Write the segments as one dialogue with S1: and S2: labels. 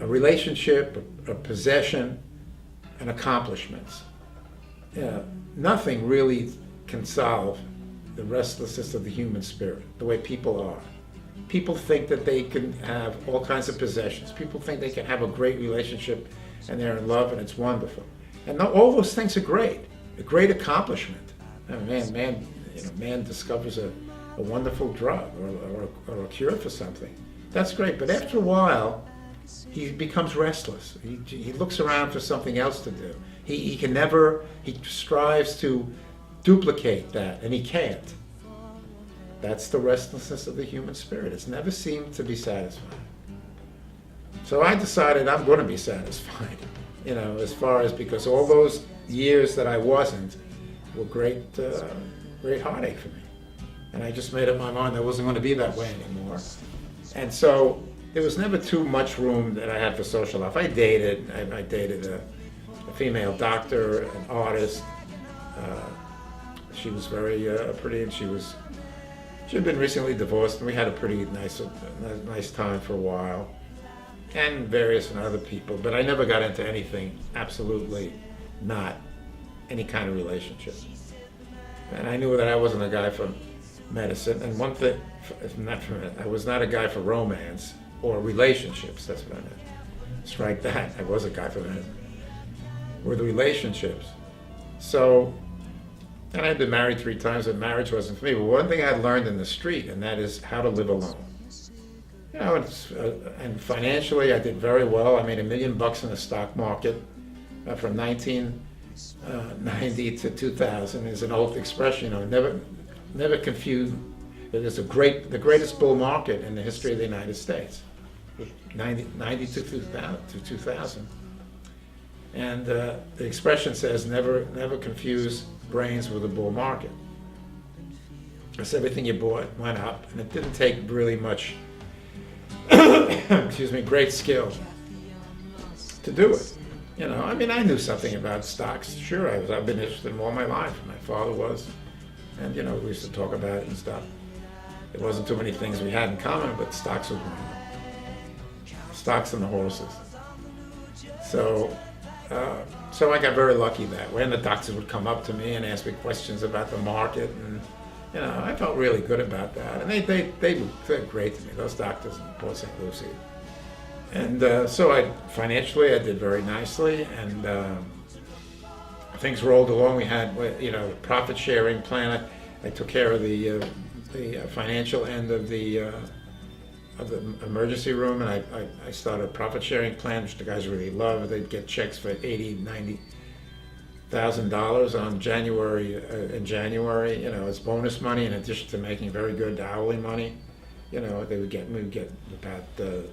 S1: a relationship, a possession, and accomplishments. Nothing really can solve the restlessness of the human spirit, the way people are. People think that they can have all kinds of possessions. People think they can have a great relationship and they're in love and it's wonderful. And all those things are great, a great accomplishment. I mean, man discovers a wonderful drug or a cure for something. That's great, but after a while, he becomes restless. He looks around for something else to do. He strives to duplicate that, and he can't. That's the restlessness of the human spirit. It's never seemed to be satisfied. So I decided I'm going to be satisfied, as far as, because all those years that I wasn't were great heartache for me. And I just made up my mind I wasn't going to be that way anymore. And so there was never too much room that I had for social life. I dated a female doctor, an artist. She was very pretty, and she had been recently divorced, and we had a pretty nice time for a while, and various other people. But I never got into anything, absolutely not any kind of relationship. And I knew that I wasn't a guy for medicine. And one thing, I was not a guy for romance or relationships. That's what I meant. Strike that. I was a guy for medicine. Were the relationships. So. And I'd been married 3 times, and marriage wasn't for me. But one thing I had learned in the street, and that is how to live alone. And financially, I did very well. I made $1 million in the stock market from 1990 to 2000. Is an old expression, never confuse. It is the greatest bull market in the history of the United States, 90 to 2000. And the expression says, never confuse brains with a bull market. Because everything you bought went up, and it didn't take really much, great skill to do it. I knew something about stocks. Sure, I've been interested in them all my life. My father was, and we used to talk about it and stuff. There wasn't too many things we had in common, but stocks was one of them. Stocks and the horses. So I got very lucky that way, and the doctors would come up to me and ask me questions about the market, and I felt really good about that. And they were great to me, those doctors in Port St. Lucie. And so financially I did very nicely, and things rolled along. We had a profit sharing plan. I took care of the financial end of the emergency room, and I started a profit-sharing plan, which the guys really loved. They'd get checks for $80,000-$90,000 in January, as bonus money, in addition to making very good hourly money. We would get about $100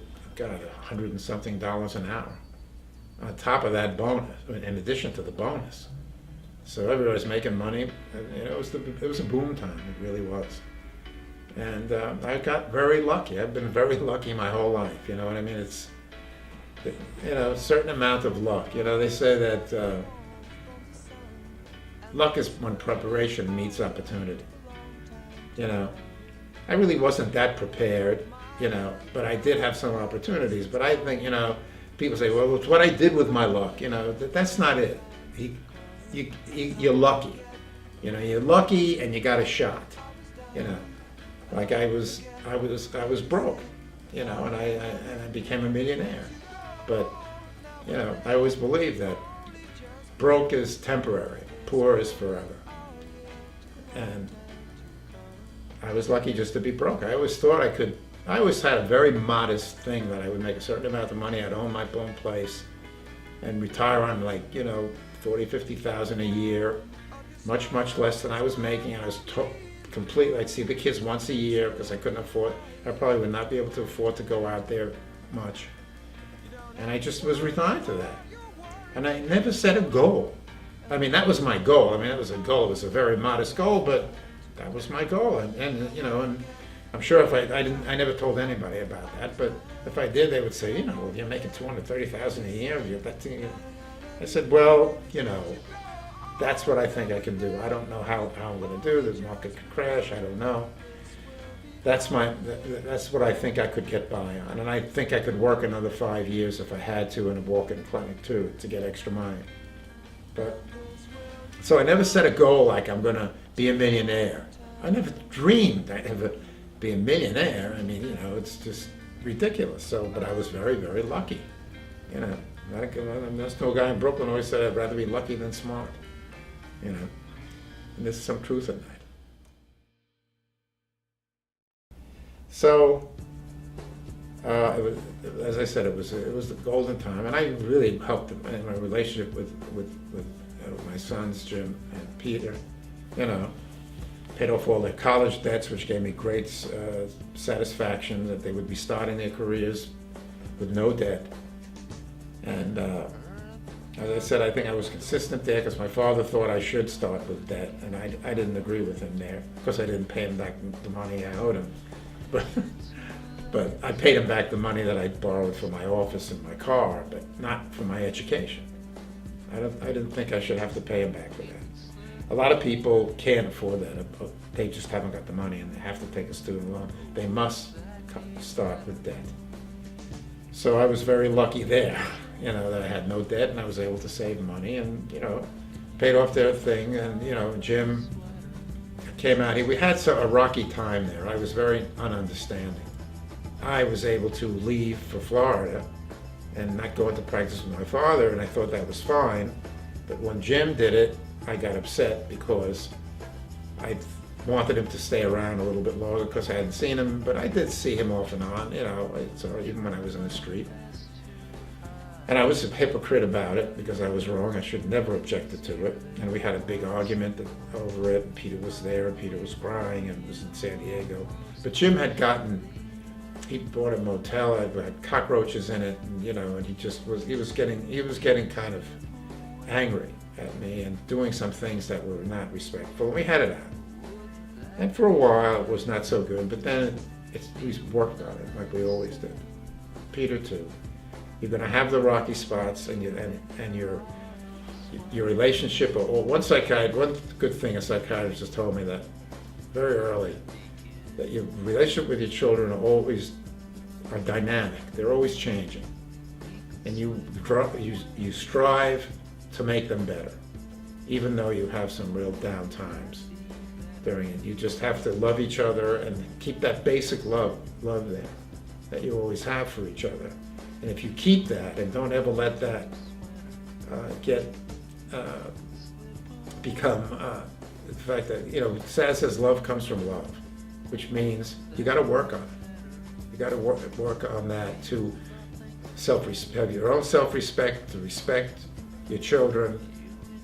S1: and something an hour on top of that bonus, in addition to the bonus. So everybody was making money. It was a boom time. It really was. And I got very lucky. I've been very lucky my whole life. You know what I mean? It's, a certain amount of luck. They say that luck is when preparation meets opportunity. I really wasn't that prepared, but I did have some opportunities. But I think, people say, well, it's what I did with my luck. That's not it. You're lucky. You're lucky and you got a shot. Like I was broke, and I became a millionaire. But, I always believe that broke is temporary, poor is forever. And I was lucky just to be broke. I always thought I always had a very modest thing that I would make a certain amount of money. I'd own my own place and retire on $40,000, $50,000 a year, much less than I was making. I was completely, I'd see the kids once a year because I probably would not be able to afford to go out there much. And I just was resigned to that. And I never set a goal. That was my goal. That was a goal. It was a very modest goal, but that was my goal. And I'm sure if I never told anybody about that, but if I did, they would say, well, you're making $230,000 a year. I said, well, that's what I think I can do. I don't know how I'm going to do. The market could crash. I don't know. that's what I think I could get by on, and I think I could work another 5 years if I had to in a walk-in clinic too to get extra money. But so I never set a goal like I'm going to be a millionaire. I never dreamed I'd ever be a millionaire. I mean, it's just ridiculous. So, but I was very, very lucky. There's no guy in Brooklyn always said I'd rather be lucky than smart. And there's some truth in that. So, it was, as I said, it was the golden time, and I really helped in my relationship with my sons, Jim and Peter. Paid off all their college debts, which gave me great satisfaction that they would be starting their careers with no debt. And as I said, I think I was consistent there because my father thought I should start with debt, and I didn't agree with him there. Of course, I didn't pay him back the money I owed him, but I paid him back the money that I borrowed for my office and my car, but not for my education. I didn't think I should have to pay him back for that. A lot of people can't afford that. They just haven't got the money and they have to take a student loan. They must start with debt. So I was very lucky there, that I had no debt and I was able to save money and, paid off their thing. And, Jim came out here. We had a rocky time there. I was very ununderstanding. I was able to leave for Florida and not go into practice with my father, and I thought that was fine. But when Jim did it, I got upset because I wanted him to stay around a little bit longer because I hadn't seen him, but I did see him off and on, even when I was in the street. And I was a hypocrite about it because I was wrong. I should never objected to it. And we had a big argument over it. Peter was there, and Peter was crying, and was in San Diego. But Jim he bought a motel that had cockroaches in it, and he was getting kind of angry at me and doing some things that were not respectful. And we had it out. And for a while it was not so good, but then we worked on it like we always did. Peter too. You're going to have the rocky spots, and your relationship. One good thing a psychiatrist has told me that very early, that your relationship with your children are dynamic. They're always changing, and you strive to make them better, even though you have some real down times during it. You just have to love each other and keep that basic love there that you always have for each other. And if you keep that and don't ever let that become the fact that, Sad says love comes from love, which means you got to work on it. You got to work on that to have your own self-respect, to respect your children,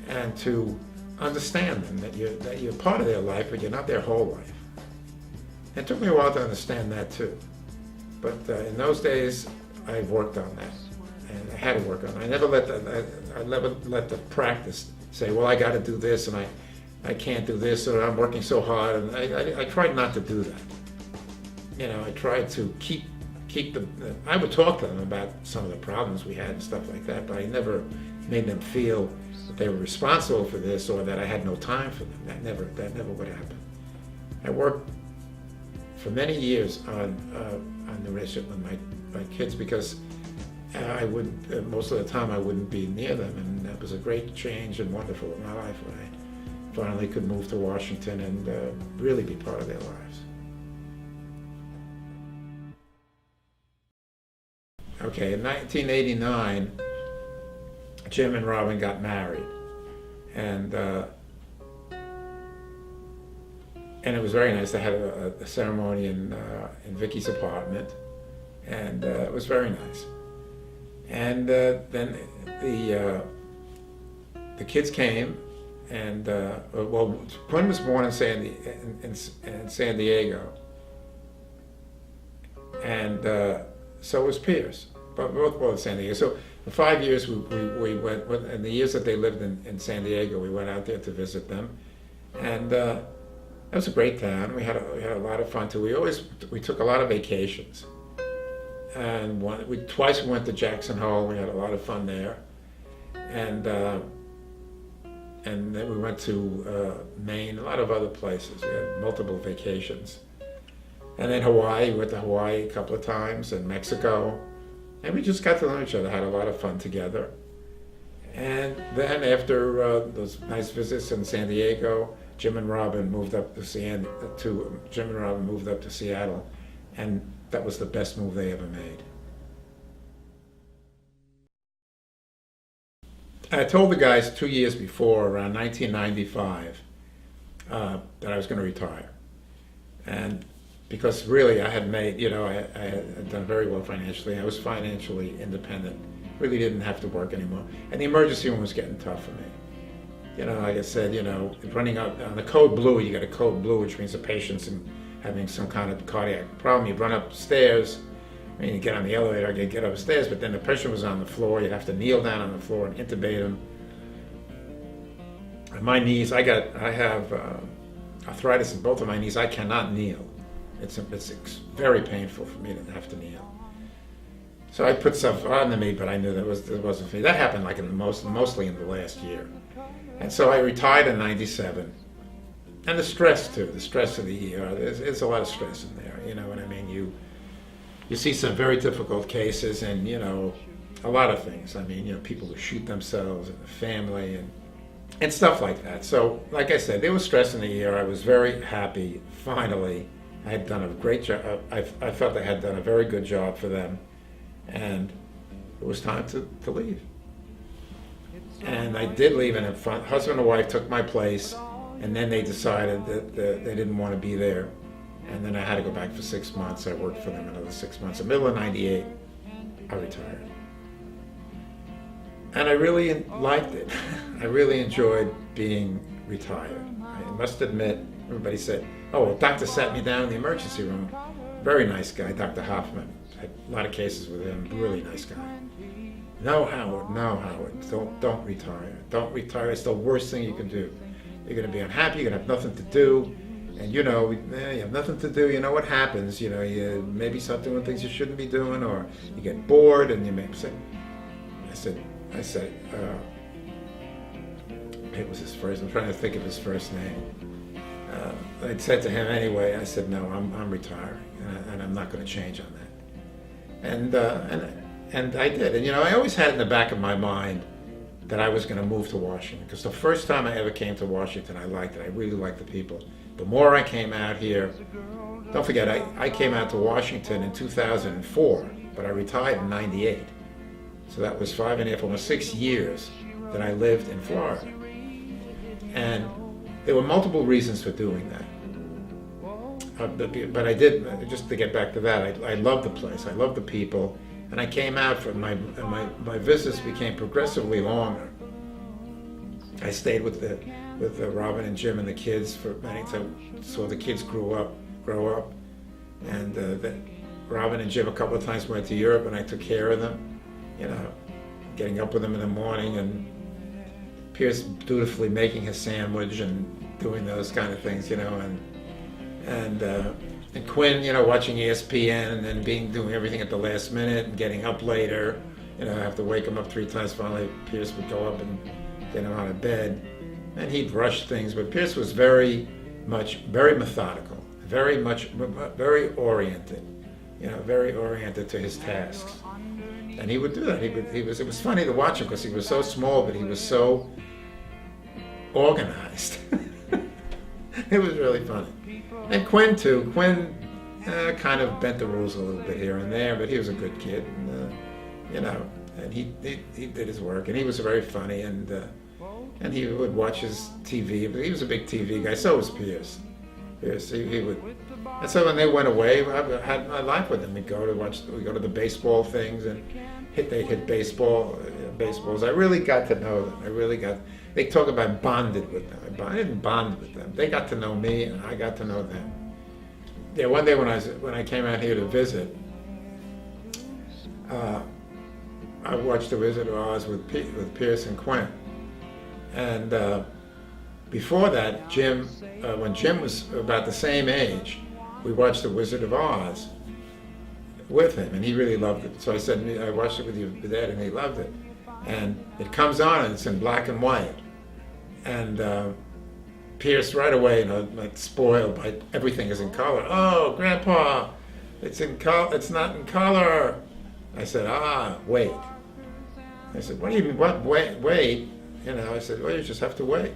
S1: and to understand them, that you're part of their life, but you're not their whole life. It took me a while to understand that too. But in those days, I worked on that, and I had to work on it. I never let the practice say, well, I got to do this, and I can't do this, or I'm working so hard. And I tried not to do that. I tried to keep I would talk to them about some of the problems we had and stuff like that, but I never made them feel that they were responsible for this or that I had no time for them. That never would happen. I worked for many years on the relationship with my kids because most of the time I wouldn't be near them, and that was a great change and wonderful in my life when I finally could move to Washington and really be part of their lives. Okay, in 1989, Jim and Robin got married, and it was very nice. They had a ceremony in Vicky's apartment, and it was very nice. And then the kids came, and Quinn was born in San Diego, and so was Pierce, but both in San Diego. So for 5 years we went, in the years that they lived in San Diego, we went out there to visit them, and it was a great town. We had a lot of fun too. We took a lot of vacations, and twice we went to Jackson Hole. We had a lot of fun there, and then we went to Maine, a lot of other places. We had multiple vacations. And then Hawaii, we went to Hawaii a couple of times, and Mexico. And we just got to know each other, had a lot of fun together. And then after those nice visits in San Diego, Jim and Robin moved up to Seattle, and that was the best move they ever made. I told the guys 2 years before, around 1995, that I was going to retire. And because really I had made, I had done very well financially. I was financially independent, really didn't have to work anymore. And the emergency room was getting tough for me. Like I said, running out on the code blue, you got a code blue, which means the patient's having some kind of cardiac problem. You run upstairs, you get on the elevator, I get upstairs, but then the patient was on the floor. You'd have to kneel down on the floor and intubate him. And my knees, I have arthritis in both of my knees. I cannot kneel. It's very painful for me to have to kneel. So I put stuff on me, but I knew that it wasn't for me. That happened like mostly in the last year. And so I retired in '97. And the stress too, the stress of the ER. There's a lot of stress in there. You know what I mean? You see some very difficult cases, and a lot of things. I mean, people who shoot themselves and the family and stuff like that. So, like I said, there was stress in the ER. I was very happy. Finally, I had done a great job. I felt I had done a very good job for them, and it was time to leave. And I did leave, and husband and wife took my place, and then they decided that they didn't want to be there. And then I had to go back for 6 months. I worked for them another 6 months. In the middle of '98, I retired. And I really liked it. I really enjoyed being retired. I must admit, everybody said, oh, well, doctor sat me down in the emergency room. Very nice guy, Dr. Hoffman. I had a lot of cases with him, really nice guy. No, Howard, don't retire. Don't retire, it's the worst thing you can do. You're gonna be unhappy, you're gonna have nothing to do. And you have nothing to do, what happens, you maybe start doing things you shouldn't be doing, or you get bored and you may say, I said, it was his first, I'm trying to think of his first name. I said to him anyway, I said, no, I'm retiring, and I'm not going to change on that. And I did. And I always had in the back of my mind that I was going to move to Washington, because the first time I ever came to Washington, I liked it. I really liked the people. The more I came out here, don't forget, I came out to Washington in 2004, but I retired in '98. So that was 5.5, almost 6 years that I lived in Florida. And there were multiple reasons for doing that. But I did, just to get back to that, I loved the place, I loved the people, and I came out from my visits became progressively longer. I stayed with Robin and Jim and the kids for many times, so the kids grow up, and Robin and Jim a couple of times went to Europe, and I took care of them. Getting up with them in the morning, and Pierce dutifully making his sandwich and doing those kind of things, and Quinn, watching ESPN and then doing everything at the last minute and getting up later. I have to wake him up 3 times. Finally, Pierce would go up and get him out of bed, and he'd rush things. But Pierce was very methodical, very oriented, very oriented to his tasks. And he would do that. It was funny to watch him because he was so small, but he was so organized. It was really funny. And Quinn too. Quinn kind of bent the rules a little bit here and there, but he was a good kid, and he did his work, and he was very funny, and he would watch his TV. But he was a big TV guy. So was Pierce. He would. And so when they went away, I had my life with them. We'd go to the baseball things, and they hit baseballs. I really got to know them. They talk about bonded with them. I didn't bond with them. They got to know me, and I got to know them. Yeah, one day when I came out here to visit, I watched The Wizard of Oz with Pierce and Quinn. And before that, when Jim was about the same age, we watched The Wizard of Oz with him, and he really loved it. So I said, I watched it with your dad, and he loved it. And it comes on, and it's in black and white. And Pierce right away, like spoiled by everything is in color. Oh, Grandpa, it's in color. It's not in color. I said, wait. I said, what do you mean? What? Wait. I said, well, you just have to wait.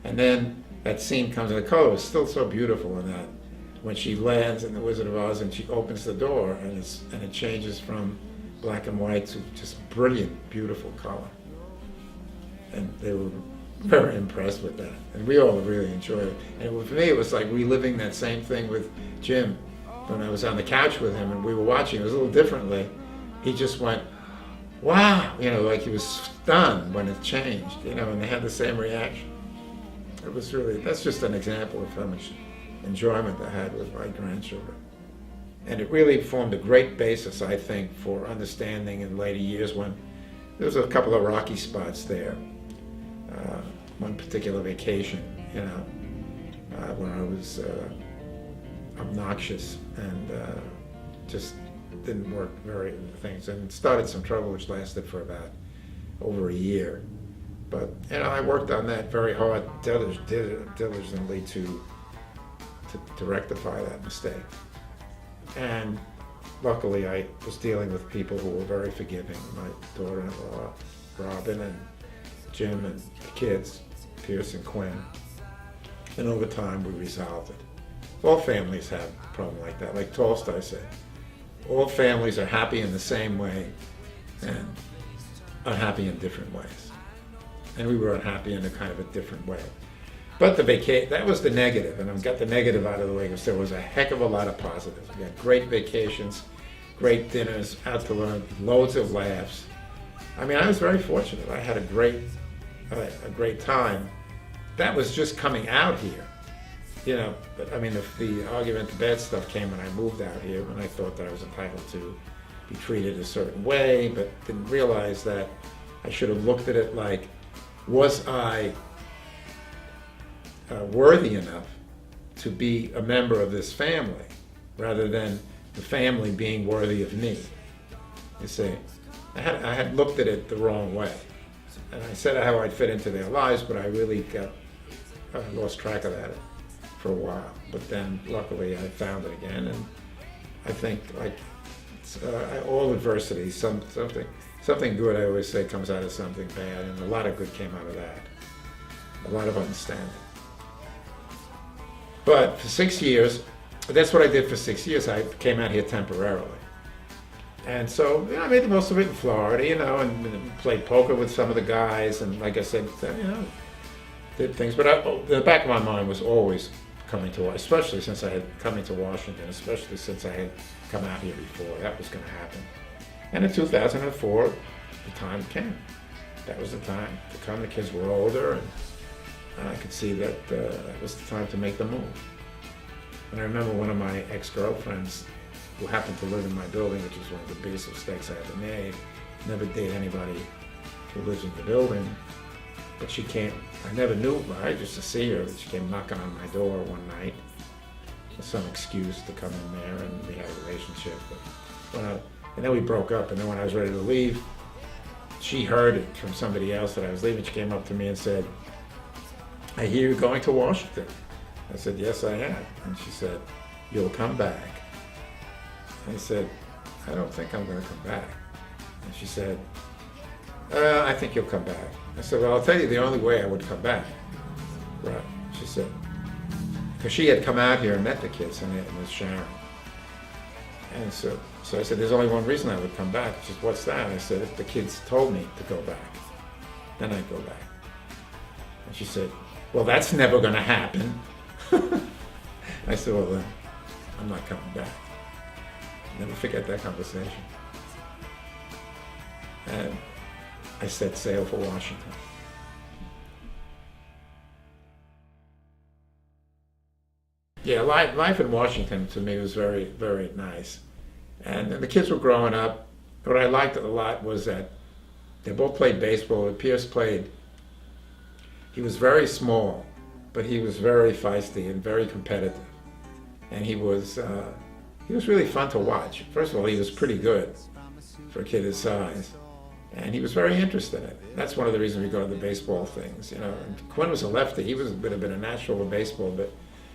S1: And then that scene comes in the color. It's still so beautiful in that when she lands in the Wizard of Oz and she opens the door and it changes from black and white to just brilliant, beautiful color. And they were very impressed with that, and we all really enjoyed it. And for me, it was like reliving that same thing with Jim when I was on the couch with him and we were watching. It was a little differently. He just went, "Wow!" Like he was stunned when it changed. And they had the same reaction. It was that's just an example of how much enjoyment I had with my grandchildren. And it really formed a great basis, I think, for understanding in later years when there was a couple of rocky spots there. One particular vacation, when I was obnoxious and just didn't work things, and started some trouble which lasted for about over a year. But I worked on that very hard, diligently to rectify that mistake. And luckily, I was dealing with people who were very forgiving. My daughter-in-law, Robin, and Jim, and the kids, Pierce and Quinn. And over time, we resolved it. All families have a problem like that. Like Tolstoy said, all families are happy in the same way and unhappy in different ways. And we were unhappy in a kind of a different way. But that was the negative, and I've got the negative out of the way because there was a heck of a lot of positives. We had great vacations, great dinners, out to lunch, loads of laughs. I mean, I was very fortunate. I had a great time. That was just coming out here, But I mean, the argument, the bad stuff came when I moved out here, when I thought that I was entitled to be treated a certain way, but didn't realize that I should have looked at it like, was I worthy enough to be a member of this family, rather than the family being worthy of me? You see, I had looked at it the wrong way, and I said how I'd fit into their lives, but I really lost track of that for a while. But then, luckily, I found it again, and I think all adversity, something good, I always say, comes out of something bad, and a lot of good came out of that. A lot of understanding. But for 6 years, that's what I did for 6 years. I came out here temporarily. And so, I made the most of it in Florida, and played poker with some of the guys, and like I said, did things. But the back of my mind was always coming to, especially since I had coming to Washington, especially since I had come out here before. That was going to happen. And in 2004, the time came. That was the time to come. The kids were older, and I could see that that was the time to make the move. And I remember one of my ex-girlfriends, who happened to live in my building, which was one of the biggest mistakes I ever made. Never date anybody who lives in the building. But she came, I never knew her, I used to see her, but she came knocking on my door one night with some excuse to come in there, and we had a relationship. And then we broke up, and then when I was ready to leave, she heard it from somebody else that I was leaving. She came up to me and said, "I hear you're going to Washington." I said, "Yes, I am." And she said, "You'll come back." I said, "I don't think I'm going to come back." And she said, "I think you'll come back." I said, "Well, I'll tell you the only way I would come back." Right. She said, because she had come out here and met the kids, and it was Sharon. And so I said, "There's only one reason I would come back." She said, "What's that?" I said, "If the kids told me to go back, then I'd go back." And she said, "Well, that's never going to happen." I said, "Well, then I'm not coming back." Never forget that conversation. And I set sail for Washington. Yeah, life in Washington to me was very, very nice. And the kids were growing up. What I liked a lot was that they both played baseball. Pierce played, he was very small, but he was very feisty and very competitive. And he was really fun to watch. First of all, he was pretty good for a kid his size. And he was very interested in it. That's one of the reasons we go to the baseball things, you know. And Quinn was a lefty. He would have been a natural in baseball, but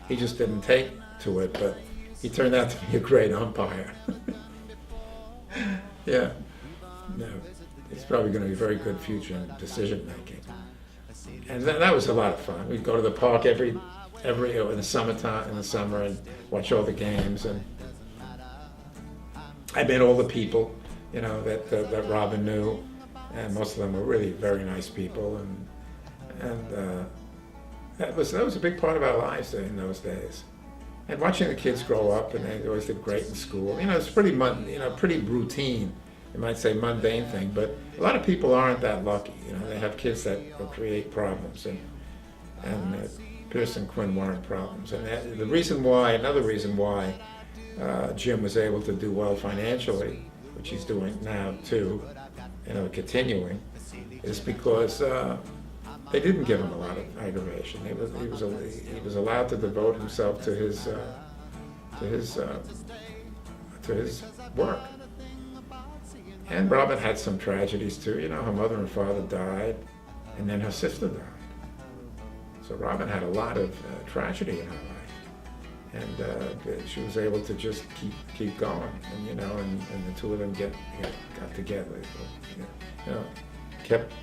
S1: he just didn't take to it. But he turned out to be a great umpire. Yeah. No, he's probably going to be a very good future in decision making. And that was a lot of fun. We'd go to the park every in the summertime, in the summer, and watch all the games. And I met all the people, you know, that Robin knew, and most of them were really very nice people, and that was a big part of our lives in those days. And watching the kids grow up, and they always did great in school. You know, it's pretty pretty routine. You might say mundane thing, but a lot of people aren't that lucky. You know, they have kids that will create problems, and Pierce and Quinn weren't problems. And another reason why Jim was able to do well financially, which he's doing now too, you know, continuing, is because they didn't give him a lot of aggravation. He was allowed to devote himself to his work. And Robin had some tragedies too. You know, her mother and father died, and then her sister died. So Robin had a lot of tragedy in her life, and she was able to just keep going. And you know, and the two of them got together. You know, kept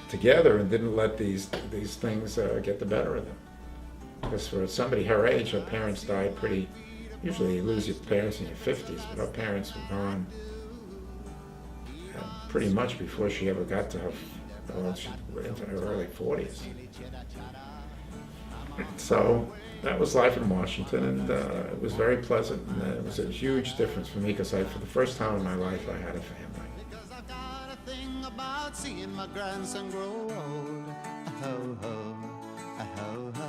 S1: together and didn't let these things get the better of them. Because for somebody her age, her parents died pretty. Usually, you lose your parents in your 50s, but her parents were gone pretty much before she ever got to into her early 40s. So that was life in Washington, and it was very pleasant, and it was a huge difference for me because for the first time in my life, I had a family.
S2: Cause I got a thing about seeing my grandson grow old. Oh, oh, oh, oh.